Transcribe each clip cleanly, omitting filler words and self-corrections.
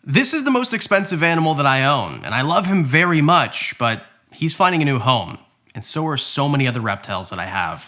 This is the most expensive animal that I own, and I love him very much, but he's finding a new home, and so are so many other reptiles that I have.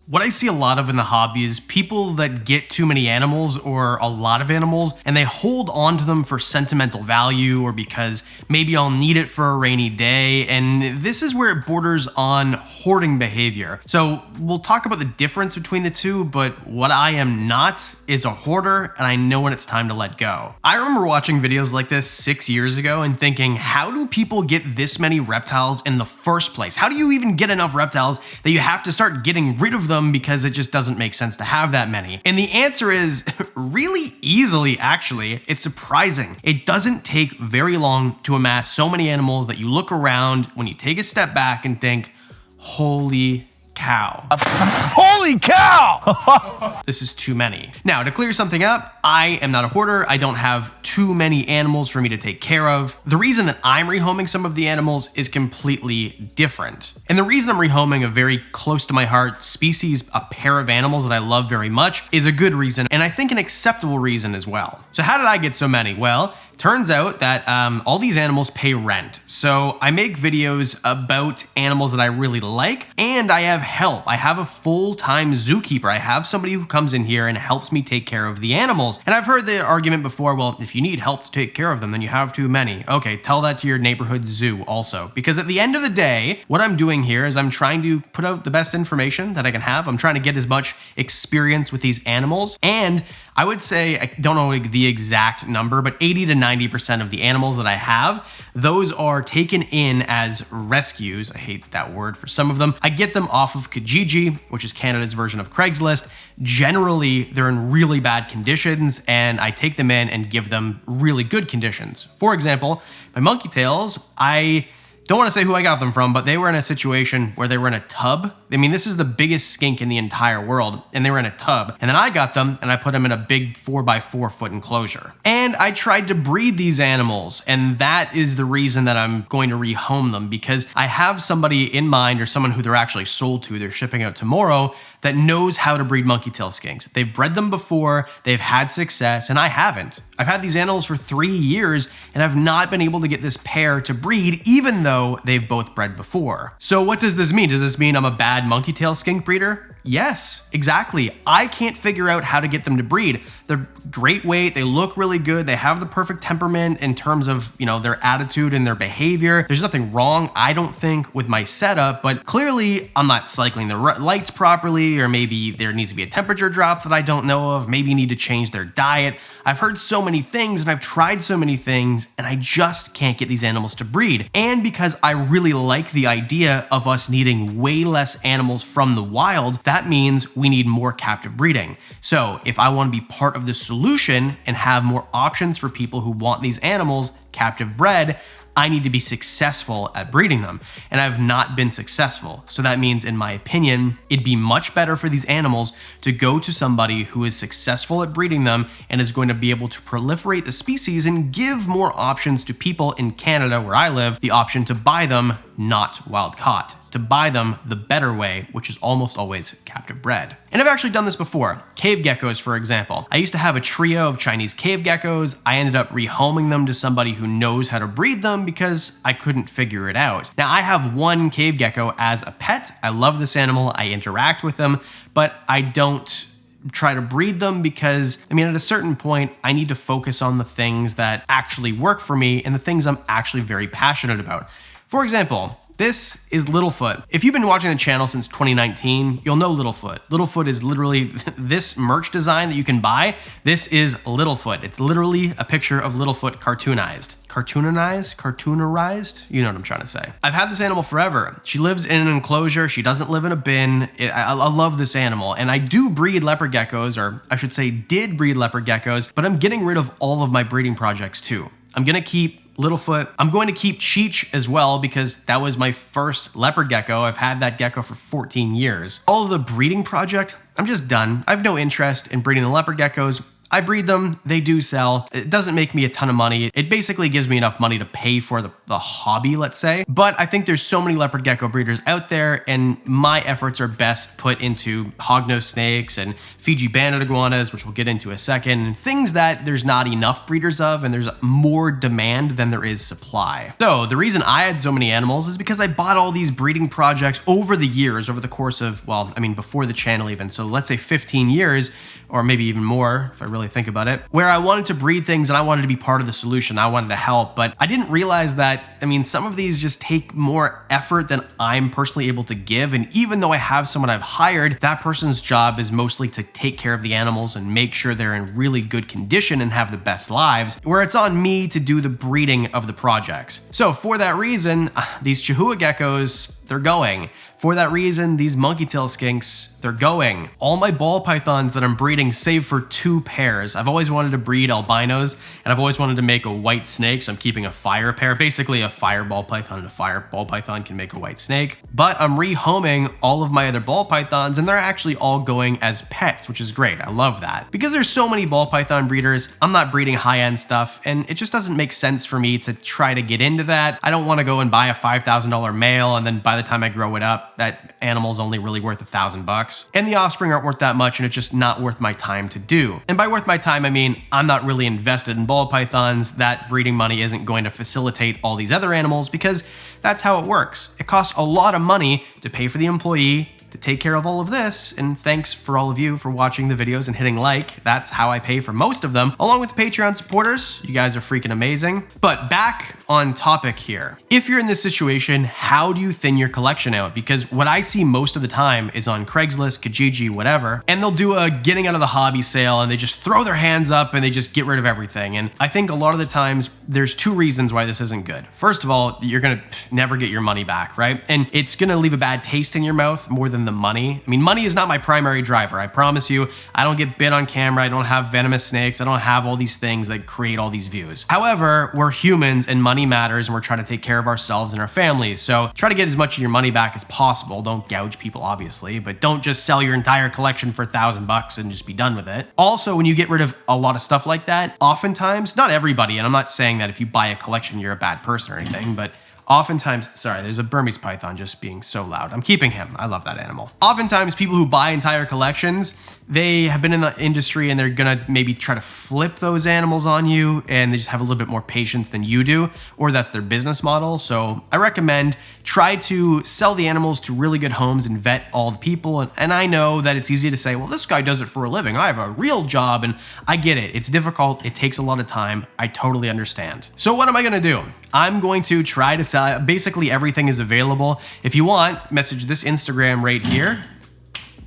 What I see a lot of in the hobby is people that get too many animals or a lot of animals and they hold on to them for sentimental value or because maybe I'll need it for a rainy day, and this is where it borders on hoarding behavior. So we'll talk about the difference between the two, but what I am not is a hoarder, and I know when it's time to let go. I remember watching videos like this 6 years ago and thinking, how do people get this many reptiles in the first place? How do you even get enough reptiles that you have to start getting rid of them because it just doesn't make sense to have that many? And the answer is really easily, actually. It's surprising. It doesn't take very long to amass so many animals that you look around when you take a step back and think, holy cow. Holy cow! This is too many. Now, to clear something up, I am not a hoarder. I don't have too many animals for me to take care of. The reason that I'm rehoming some of the animals is completely different. And the reason I'm rehoming a very close to my heart species, a pair of animals that I love very much, is a good reason, and I think an acceptable reason as well. So how did I get so many? Well, turns out that all these animals pay rent. So I make videos about animals that I really like, and I have help. I have a full-time zookeeper. I have somebody who comes in here and helps me take care of the animals. And I've heard the argument before, well, if you need help to take care of them, then you have too many. Okay, tell that to your neighborhood zoo also. Because at the end of the day, what I'm doing here is I'm trying to put out the best information that I can have. I'm trying to get as much experience with these animals, and I would say, I don't know the exact number, but 80 to 90% of the animals that I have, those are taken in as rescues. I hate that word for some of them. I get them off of Kijiji, which is Canada's version of Craigslist. Generally, they're in really bad conditions, and I take them in and give them really good conditions. For example, my monkey tails, I don't want to say who I got them from, but they were in a situation where they were in a tub. I mean, this is the biggest skink in the entire world, and they were in a tub. And then I got them, and I put them in a big 4x4 foot enclosure. And I tried to breed these animals, and that is the reason that I'm going to rehome them, because I have somebody in mind, or someone who they're actually sold to, they're shipping out tomorrow, that knows how to breed monkey tail skinks. They've bred them before, they've had success, and I haven't. I've had these animals for 3 years, and I've not been able to get this pair to breed, even though they've both bred before. So what does this mean? Does this mean I'm a bad monkey tail skink breeder? Yes, exactly. I can't figure out how to get them to breed. They're great weight, they look really good, they have the perfect temperament in terms of, you know, their attitude and their behavior. There's nothing wrong, I don't think, with my setup, but clearly I'm not cycling the lights properly, or maybe there needs to be a temperature drop that I don't know of, maybe need to change their diet. I've heard so many things and I've tried so many things, and I just can't get these animals to breed. And because I really like the idea of us needing way less animals from the wild, that means we need more captive breeding. So if I want to be part of the solution and have more options for people who want these animals captive bred, I need to be successful at breeding them, and I've not been successful. So that means, in my opinion, it'd be much better for these animals to go to somebody who is successful at breeding them and is going to be able to proliferate the species and give more options to people in Canada, where I live, the option to buy them, not wild caught. To buy them the better way, which is almost always captive bred. And I've actually done this before. Cave geckos, for example. I used to have a trio of Chinese cave geckos. I ended up rehoming them to somebody who knows how to breed them because I couldn't figure it out. Now, I have one cave gecko as a pet. I love this animal. I interact with them, but I don't try to breed them because, I mean, at a certain point, I need to focus on the things that actually work for me and the things I'm actually very passionate about. For example, this is Littlefoot. If you've been watching the channel since 2019, you'll know Littlefoot. Littlefoot is literally this merch design that you can buy. This is Littlefoot. It's literally a picture of Littlefoot cartoonized. Cartoonerized? You know what I'm trying to say. I've had this animal forever. She lives in an enclosure. She doesn't live in a bin. I love this animal. And I do breed leopard geckos, or I should say did breed leopard geckos, but I'm getting rid of all of my breeding projects too. I'm gonna keep Littlefoot. I'm going to keep Cheech as well because that was my first leopard gecko. I've had that gecko for 14 years. All of the breeding project, I'm just done. I have no interest in breeding the leopard geckos. I breed them, they do sell. It doesn't make me a ton of money. It basically gives me enough money to pay for the hobby, let's say. But I think there's so many leopard gecko breeders out there, and my efforts are best put into hognose snakes and Fiji banded iguanas, which we'll get into a second, and things that there's not enough breeders of and there's more demand than there is supply. So the reason I had so many animals is because I bought all these breeding projects over the years, over the course of, well, I mean, before the channel even. So let's say 15 years, or maybe even more if I really think about it, where I wanted to breed things and I wanted to be part of the solution. I wanted to help, but I didn't realize that, I mean, some of these just take more effort than I'm personally able to give. And even though I have someone I've hired, that person's job is mostly to take care of the animals and make sure they're in really good condition and have the best lives, where it's on me to do the breeding of the projects. So for that reason, these Chahoua geckos, they're going. For that reason, these monkey tail skinks, they're going. All my ball pythons that I'm breeding, save for 2 pairs. I've always wanted to breed albinos, and I've always wanted to make a white snake, so I'm keeping a fire pair. Basically, a fire ball python and a fire ball python can make a white snake. But I'm rehoming all of my other ball pythons, and they're actually all going as pets, which is great. I love that. Because there's so many ball python breeders, I'm not breeding high-end stuff, and it just doesn't make sense for me to try to get into that. I don't want to go and buy a $5,000 male, and then by the time I grow it up, that animal's only really worth $1,000. And the offspring aren't worth that much, and it's just not worth my time to do. And by worth my time, I mean, I'm not really invested in ball pythons. That breeding money isn't going to facilitate all these other animals because that's how it works. It costs a lot of money to pay for the employee, to take care of all of this, and thanks for all of you for watching the videos and hitting like. That's how I pay for most of them, along with the Patreon supporters. You guys are freaking amazing. But back on topic here. If you're in this situation, how do you thin your collection out? Because what I see most of the time is on Craigslist, Kijiji, whatever, and they'll do a getting out of the hobby sale and they just throw their hands up and they just get rid of everything. And I think a lot of the times there's 2 reasons why this isn't good. First of all, you're gonna never get your money back, right? And it's gonna leave a bad taste in your mouth more than the money. I mean, money is not my primary driver. I promise you, I don't get bit on camera. I don't have venomous snakes. I don't have all these things that create all these views. However, we're humans and money matters, and we're trying to take care of ourselves and our families. So try to get as much of your money back as possible. Don't gouge people, obviously, but don't just sell your entire collection for $1,000 and just be done with it. Also, when you get rid of a lot of stuff like that, oftentimes, not everybody, and I'm not saying that if you buy a collection, you're a bad person or anything, but oftentimes, sorry, there's a Burmese python just being so loud. I'm keeping him. I love that animal. Oftentimes, people who buy entire collections, they have been in the industry and they're gonna maybe try to flip those animals on you, and they just have a little bit more patience than you do, or that's their business model. So I recommend try to sell the animals to really good homes and vet all the people. And I know that it's easy to say, well, this guy does it for a living. I have a real job, and I get it. It's difficult. It takes a lot of time. I totally understand. So what am I gonna do? I'm going to try to sell, basically everything is available. If you want, message this Instagram right here.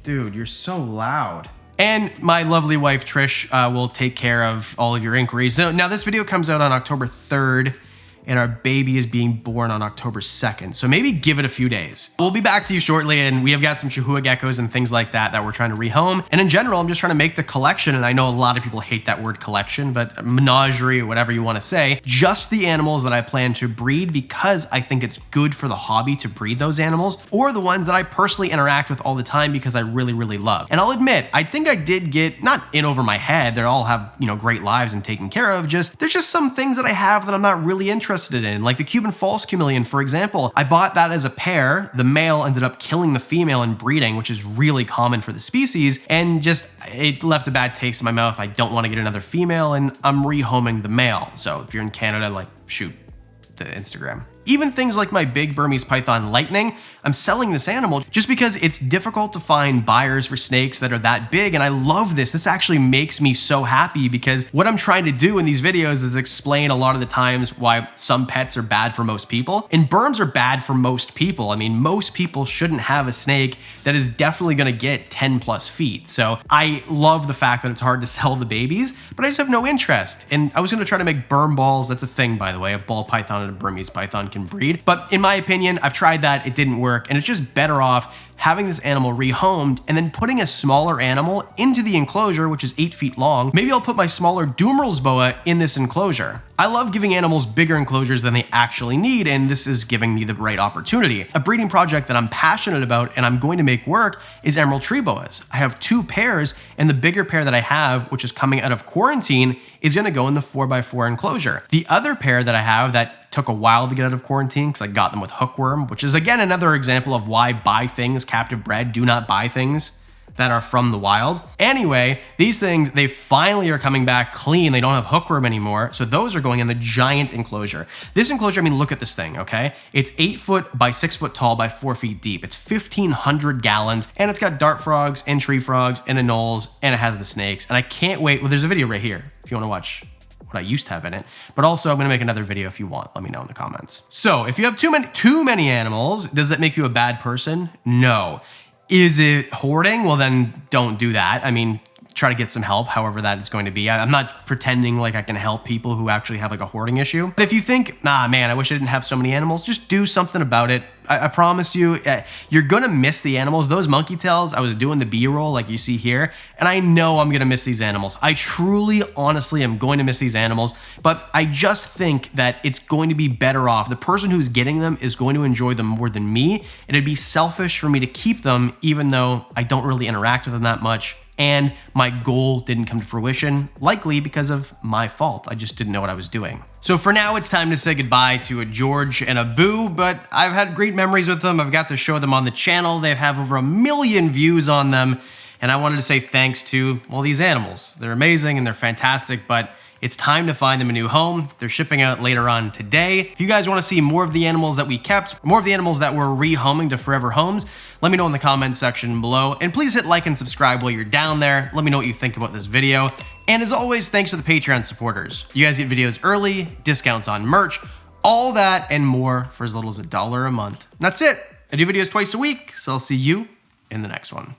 Dude, you're so loud. And my lovely wife, Trish, will take care of all of your inquiries. So now this video comes out on October 3rd, and our baby is being born on October 2nd. So maybe give it a few days. We'll be back to you shortly, and we have got some Chahoua geckos and things like that we're trying to rehome. And in general, I'm just trying to make the collection, and I know a lot of people hate that word collection, but menagerie, whatever you want to say, just the animals that I plan to breed because I think it's good for the hobby to breed those animals, or the ones that I personally interact with all the time because I really, really love. And I'll admit, I think I did get, not in over my head, they all have, you know, great lives and taken care of, there's just some things that I have that I'm not really interested in, like the Cuban false chameleon, for example. I bought that as a pair. The male ended up killing the female in breeding, which is really common for the species, and just it left a bad taste in my mouth. I don't want to get another female, and I'm rehoming the male. So if you're in Canada, like, shoot to Instagram. Even things like my big Burmese python Lightning, I'm selling this animal just because it's difficult to find buyers for snakes that are that big, and I love this. This actually makes me so happy because what I'm trying to do in these videos is explain a lot of the times why some pets are bad for most people, and Burms are bad for most people. I mean, most people shouldn't have a snake that is definitely gonna get 10 plus feet. So I love the fact that it's hard to sell the babies, but I just have no interest. And I was gonna try to make Burm balls. That's a thing, by the way. A ball python and a Burmese python can breed. But in my opinion, I've tried that, it didn't work, and it's just better off having this animal rehomed and then putting a smaller animal into the enclosure, which is 8 feet long. Maybe I'll put my smaller Dumeril's boa in this enclosure. I love giving animals bigger enclosures than they actually need, and this is giving me the right opportunity. A breeding project that I'm passionate about and I'm going to make work is emerald tree boas. I have 2 pairs, and the bigger pair that I have, which is coming out of quarantine, is gonna go in the 4x4 enclosure. The other pair that I have that took a while to get out of quarantine because I got them with hookworm, which is again another example of why buy things captive bred. Do not buy things that are from the wild. Anyway, these things, they finally are coming back clean. They don't have hookworm anymore. So those are going in the giant enclosure. This enclosure, I mean, look at this thing, okay? It's 8 foot by 6 foot tall by 4 feet deep. It's 1,500 gallons, and it's got dart frogs and tree frogs and anoles, and it has the snakes. And I can't wait. Well, there's a video right here if you wanna watch what I used to have in it, but also I'm gonna make another video if you want. Let me know in the comments. So if you have too many animals, does that make you a bad person? No. Is it hoarding? Well, then don't do that. I mean, try to get some help, however that is going to be. I'm not pretending like I can help people who actually have like a hoarding issue. But if you think, nah, man, I wish I didn't have so many animals, just do something about it. I promise you, you're gonna miss the animals. Those monkey tails, I was doing the B-roll like you see here, and I know I'm gonna miss these animals. I truly, honestly am going to miss these animals, but I just think that it's going to be better off. The person who's getting them is going to enjoy them more than me, and it'd be selfish for me to keep them even though I don't really interact with them that much. And my goal didn't come to fruition, likely because of my fault. I just didn't know what I was doing. So for now, it's time to say goodbye to a George and a Boo, but I've had great memories with them. I've got to show them on the channel. They have over 1 million views on them. And I wanted to say thanks to, well, these animals. They're amazing and they're fantastic, but it's time to find them a new home. They're shipping out later on today. If you guys want to see more of the animals that we kept, more of the animals that we're rehoming to forever homes, let me know in the comments section below. And please hit like and subscribe while you're down there. Let me know what you think about this video. And as always, thanks to the Patreon supporters. You guys get videos early, discounts on merch, all that and more for as little as $1 a month. And that's it. I do videos twice a week, so I'll see you in the next one.